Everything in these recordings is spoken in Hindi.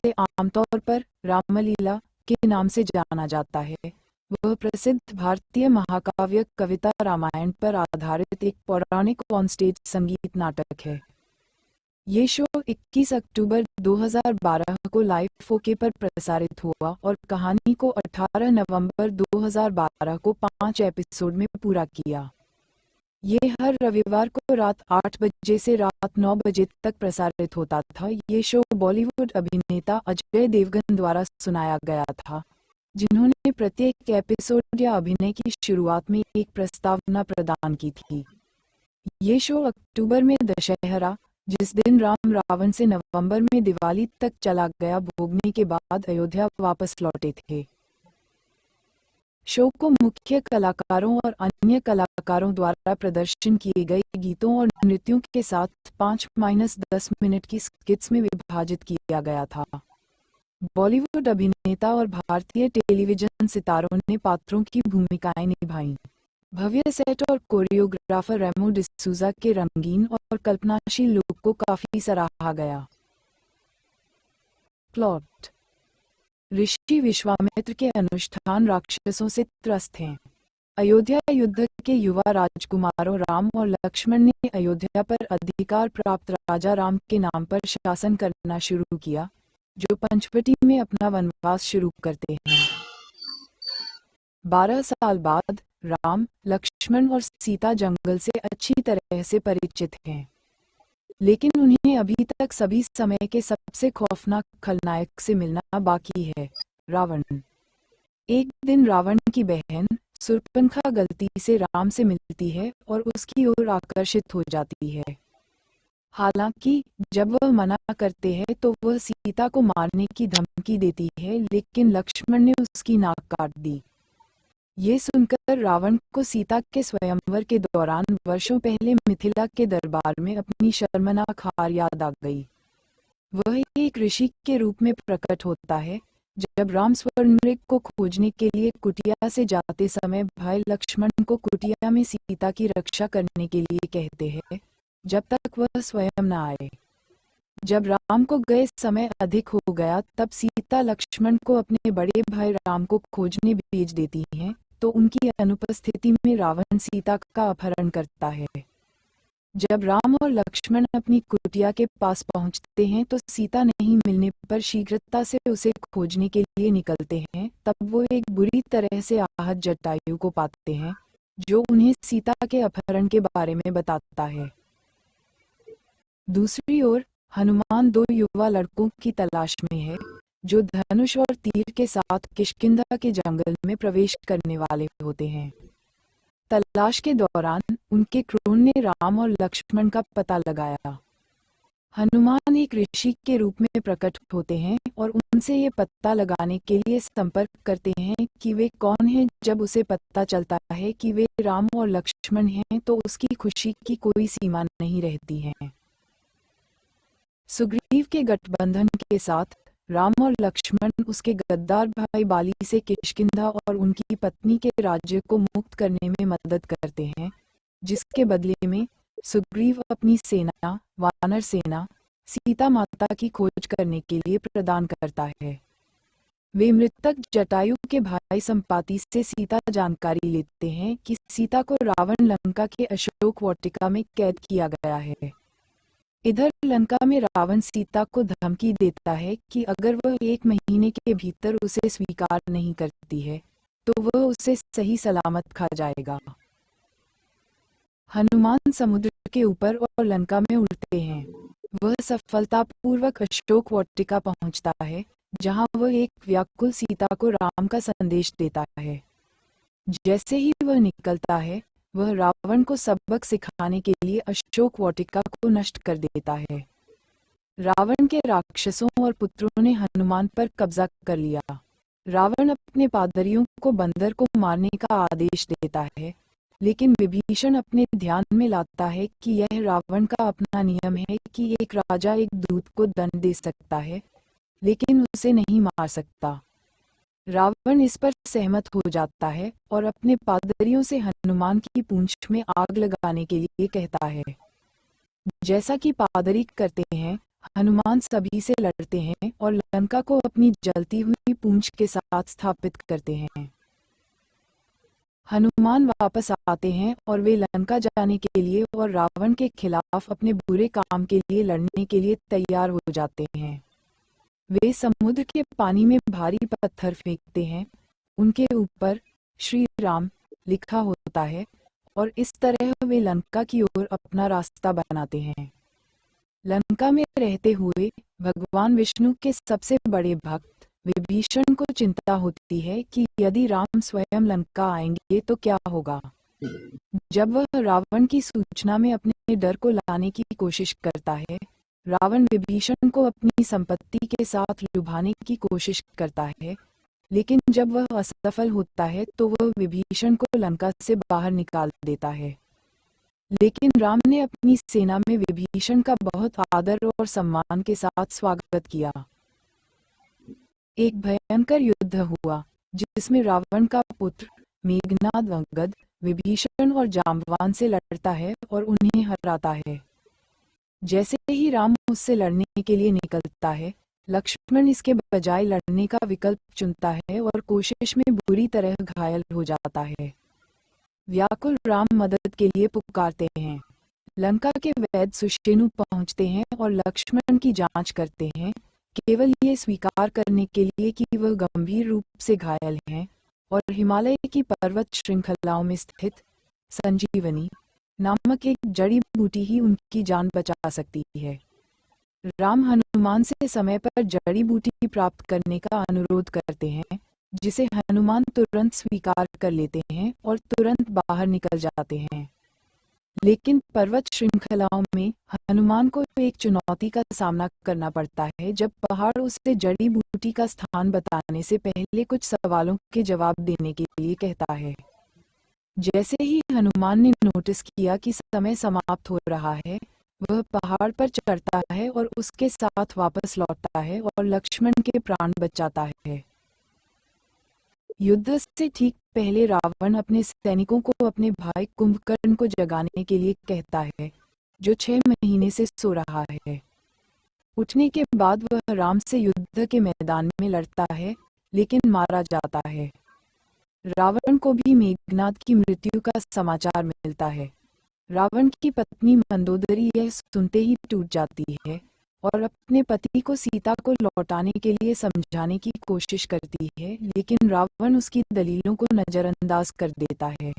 जिसे आमतौर पर रामलीला के नाम से जाना जाता है, वह प्रसिद्ध भारतीय महाकाव्य कविता रामायण पर आधारित एक पौराणिक ऑन स्टेज संगीत नाटक है। ये शो 21 अक्टूबर 2012 को लाइव फोके पर प्रसारित हुआ और कहानी को 18 नवंबर 2012 को 5 एपिसोड में पूरा किया। ये हर रविवार को रात 8 बजे से रात 9 बजे तक प्रसारित होता था। ये शो बॉलीवुड अभिनेता अजय देवगन द्वारा सुनाया गया था, जिन्होंने प्रत्येक एपिसोड या अभिनय की शुरुआत में एक प्रस्तावना प्रदान की थी। ये शो अक्टूबर में दशहरा, जिस दिन राम रावण से नवंबर में दिवाली तक चला गया, भोगने के बाद अयोध्या वापस लौटे थे। शो को मुख्य कलाकारों और अन्य कलाकारों द्वारा प्रदर्शन किए गए गीतों और नृत्यों के साथ 5-10 मिनट की स्किट्स में विभाजित किया गया था। बॉलीवुड अभिनेता और भारतीय टेलीविजन सितारों ने पात्रों की भूमिकाएं निभाईं। भव्य सेट और कोरियोग्राफर रेमो डिसूजा के रंगीन और कल्पनाशील लुक को काफी सराहा गया। प्लॉट: ऋषि विश्वामित्र के अनुष्ठान राक्षसों से त्रस्त हैं। अयोध्या युद्ध के युवा राजकुमारों राम और लक्ष्मण ने अयोध्या पर अधिकार प्राप्त राजा राम के नाम पर शासन करना शुरू किया, जो पंचवटी में अपना वनवास शुरू करते हैं। 12 साल बाद राम, लक्ष्मण और सीता जंगल से अच्छी तरह से परिचित हैं, लेकिन उन्हें अभी तक सभी समय के सबसे खौफनाक खलनायक से मिलना बाकी है, रावण। एक दिन रावण की बहन शूर्पणखा गलती से राम से मिलती है और उसकी ओर आकर्षित हो जाती है। हालांकि जब वह मना करते हैं तो वह सीता को मारने की धमकी देती है, लेकिन लक्ष्मण ने उसकी नाक काट दी। ये सुनकर रावण को सीता के स्वयंवर के दौरान वर्षों पहले मिथिला के दरबार में अपनी शर्मनाक हार याद आ गई। वह एक ऋषि के रूप में प्रकट होता है। जब राम स्वर्णमृग को खोजने के लिए कुटिया से जाते समय भाई लक्ष्मण को कुटिया में सीता की रक्षा करने के लिए कहते हैं, जब तक वह स्वयं न आए। जब राम को गए समय अधिक हो गया, तब सीता लक्ष्मण को अपने बड़े भाई राम को खोजने भेज देती हैं, तो उनकी अनुपस्थिति में रावण सीता का अपहरण करता है। जब राम और लक्ष्मण अपनी कुटिया के पास पहुंचते हैं तो सीता नहीं मिलने पर शीघ्रता से उसे खोजने के लिए निकलते हैं। तब वो एक बुरी तरह से आहत जटायु को पाते हैं, जो उन्हें सीता के अपहरण के बारे में बताता है। दूसरी ओर हनुमान 2 युवा लड़कों की तलाश में है, जो धनुष और तीर के साथ किष्किंधा के जंगल में प्रवेश करने वाले होते हैं। तलाश के दौरान उनके क्रोध ने राम और लक्ष्मण का पता लगाया। हनुमान एक ऋषि के रूप में प्रकट होते हैं और उनसे ये पता लगाने के लिए संपर्क करते हैं कि वे कौन हैं। जब उसे पता चलता है कि वे राम और लक्ष्मण हैं, तो उसकी खुशी की कोई सीमा नहीं रहती है। सुग्रीव के गठबंधन के साथ राम और लक्ष्मण उसके गद्दार भाई बाली से किष्किंधा और उनकी पत्नी के राज्य को मुक्त करने में मदद करते हैं, जिसके बदले में सुग्रीव अपनी सेना, वानर सेना, सीता माता की खोज करने के लिए प्रदान करता है। वे मृतक जटायु के भाई संपाति से सीता जानकारी लेते हैं कि सीता को रावण लंका के अशोक वाटिका में कैद किया गया है। इधर लंका में रावण सीता को धमकी देता है कि अगर वह 1 महीने के भीतर उसे स्वीकार नहीं करती है, तो वह उसे सही सलामत खा जाएगा। हनुमान समुद्र के ऊपर और लंका में उड़ते हैं। वह सफलतापूर्वक अशोक वाटिका पहुंचता है, जहां वह एक व्याकुल सीता को राम का संदेश देता है। जैसे ही वह निकलता है, वह रावण को सबक सिखाने के लिए अशोक वाटिका को नष्ट कर देता है। रावण के राक्षसों और पुत्रों ने हनुमान पर कब्जा कर लिया। रावण अपने पादरियों को बंदर को मारने का आदेश देता है, लेकिन विभीषण अपने ध्यान में लाता है कि यह रावण का अपना नियम है कि एक राजा एक दूत को दंड दे सकता है, लेकिन उसे नहीं मार सकता। रावण इस पर सहमत हो जाता है और अपने पादरियों से हनुमान की पूंछ में आग लगाने के लिए कहता है। जैसा कि पादरी करते हैं, हनुमान सभी से लड़ते हैं और लंका को अपनी जलती हुई पूंछ के साथ स्थापित करते हैं। हनुमान वापस आते हैं और वे लंका जाने के लिए और रावण के खिलाफ अपने बुरे काम के लिए लड़ने के लिए तैयार हो जाते हैं। वे समुद्र के पानी में भारी पत्थर फेंकते हैं, उनके ऊपर श्री राम लिखा होता है और इस तरह वे लंका की ओर अपना रास्ता बनाते हैं। लंका में रहते हुए भगवान विष्णु के सबसे बड़े भक्त विभीषण को चिंता होती है कि यदि राम स्वयं लंका आएंगे तो क्या होगा। जब वह रावण की सूचना में अपने डर को लाने की कोशिश करता है, रावण विभीषण को अपनी संपत्ति के साथ लुभाने की कोशिश करता है, लेकिन जब वह असफल होता है तो वह विभीषण को लंका से बाहर निकाल देता है। लेकिन राम ने अपनी सेना में विभीषण का बहुत आदर और सम्मान के साथ स्वागत किया। एक भयंकर युद्ध हुआ जिसमें रावण का पुत्र मेघनाद अंगद विभीषण और जाम्बवान से लड़ता है और उन्हें हराता है। जैसे ही राम उससे लड़ने के लिए निकलता है, लक्ष्मण इसके बजाय लड़ने का विकल्प चुनता है और कोशिश में बुरी तरह घायल हो जाता है। व्याकुल राम मदद के लिए पुकारते हैं। लंका के वैद्य सुषेनु पहुंचते हैं और लक्ष्मण की जांच करते हैं, केवल ये स्वीकार करने के लिए कि वह गंभीर रूप से घायल हैं और हिमालय की पर्वत श्रृंखलाओं में स्थित संजीवनी नामक एक जड़ी बूटी ही उनकी जान बचा सकती है। राम हनुमान से समय पर जड़ी बूटी प्राप्त करने का अनुरोध करते हैं, जिसे हनुमान तुरंत स्वीकार कर लेते हैं और तुरंत बाहर निकल जाते हैं। लेकिन पर्वत श्रृंखलाओं में हनुमान को एक चुनौती का सामना करना पड़ता है जब पहाड़ उसे जड़ी बूटी का स्थान बताने से पहले कुछ सवालों के जवाब देने के लिए कहता है। जैसे ही हनुमान ने नोटिस किया कि समय समाप्त हो रहा है, वह पहाड़ पर चढ़ता है और उसके साथ वापस लौटता है और लक्ष्मण के प्राण बचाता है। युद्ध से ठीक पहले रावण अपने सैनिकों को अपने भाई कुंभकर्ण को जगाने के लिए कहता है, जो 6 महीने से सो रहा है। उठने के बाद वह राम से युद्ध के मैदान में लड़ता है, लेकिन मारा जाता है। रावण को भी मेघनाद की मृत्यु का समाचार मिलता है। रावण की पत्नी मंदोदरी यह सुनते ही टूट जाती है और अपने पति को सीता को लौटाने के लिए समझाने की कोशिश करती है, लेकिन रावण उसकी दलीलों को नजरअंदाज कर देता है।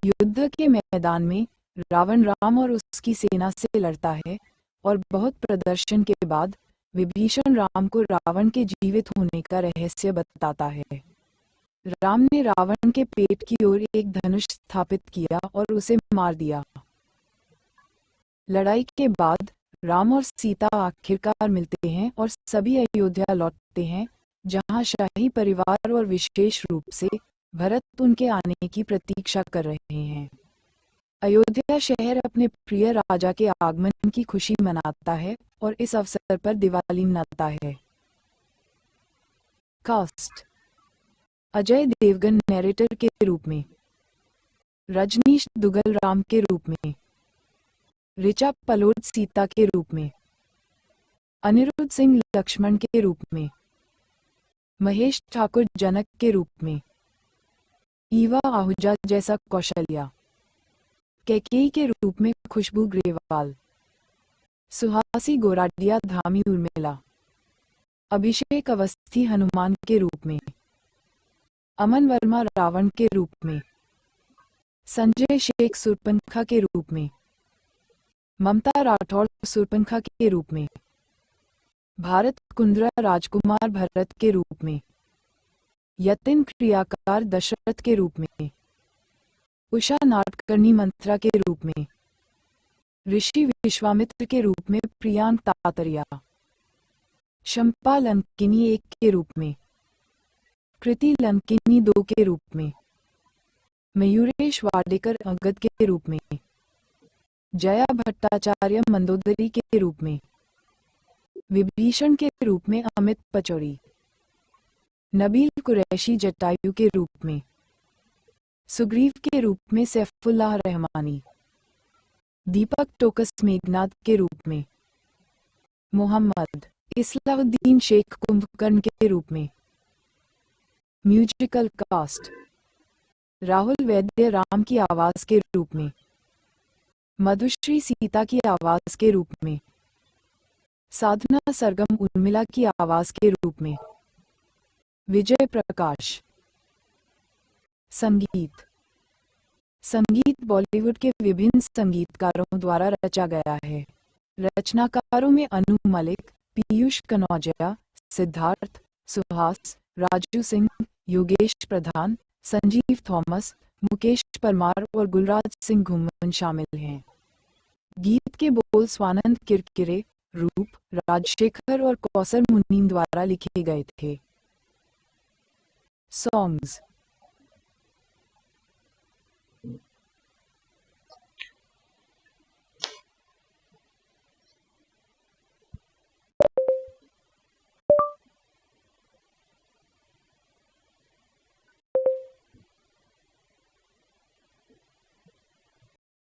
युद्ध के मैदान में रावण राम और उसकी सेना से लड़ता है और बहुत प्रदर्शन के बाद विभीषण राम को रावण के जीवित होने का रहस्य बताता है। राम ने रावण के पेट की ओर एक धनुष स्थापित किया और उसे मार दिया। लड़ाई के बाद राम और सीता आखिरकार मिलते हैं और सभी अयोध्या लौटते हैं, जहां शाही परिवार और विशेष रूप से भरत उनके आने की प्रतीक्षा कर रहे हैं। अयोध्या शहर अपने प्रिय राजा के आगमन की खुशी मनाता है और इस अवसर पर दिवाली मनाता है। कास्ट: अजय देवगन नैरेटर के रूप में, रजनीश दुग्गल राम के रूप में, ऋचा पलोड सीता के रूप में, अनिरुद्ध सिंह लक्ष्मण के रूप में, महेश ठाकुर जनक के रूप में, ईवा आहूजा जैसा कौशल्या, कैकेयी के रूप में खुशबू ग्रेवाल, सुहासी गोराडिया धामी उर्मिला, अभिषेक अवस्थी हनुमान के रूप में, अमन वर्मा रावण के रूप में, संजय शेख सुरपंखा के रूप में, ममता राठौड़ सुरपंखा के रूप में, भारत कुंद्रा राजकुमार भरत के रूप में, यतिन क्रियाकार दशरथ के रूप में, उषा नाटकर्णी मंत्रा के रूप में, ऋषि विश्वामित्र के रूप में प्रियांक तातरिया, शंपा लंकिनी 1 के रूप में, कृति लंकिनी 2 के रूप में, मयूरेश वाडेकर अंगद के रूप में, जया भट्टाचार्य मंदोदरी के रूप में, विभीषण के रूप में अमित पचौरी, नबील कुरैशी जटायु के रूप में, सुग्रीव के रूप में सैफुल्लाह रहमानी, दीपक टोकस मेघनाद के रूप में, मोहम्मद इस्लाउद्दीन शेख कुंभकर्ण के रूप में। म्यूजिकल कास्ट राहुल वैद्य राम की आवाज के रूप में, मधुश्री सीता की आवाज के रूप में, साधना सरगम उर्मिला की आवाज के रूप में, विजय प्रकाश। संगीत संगीत बॉलीवुड के विभिन्न संगीतकारों द्वारा रचा गया है। रचनाकारों में अनु मलिक, पीयूष कनौजिया, सिद्धार्थ, सुहास, राजू सिंह, योगेश प्रधान, संजीव थॉमस, मुकेश परमार और गुलराज सिंह घुमन शामिल हैं। गीत के बोल स्वानंद किरकिरे, रूप, राजशेखर और कौसर मुनीम द्वारा लिखे गए थे। सॉन्ग्स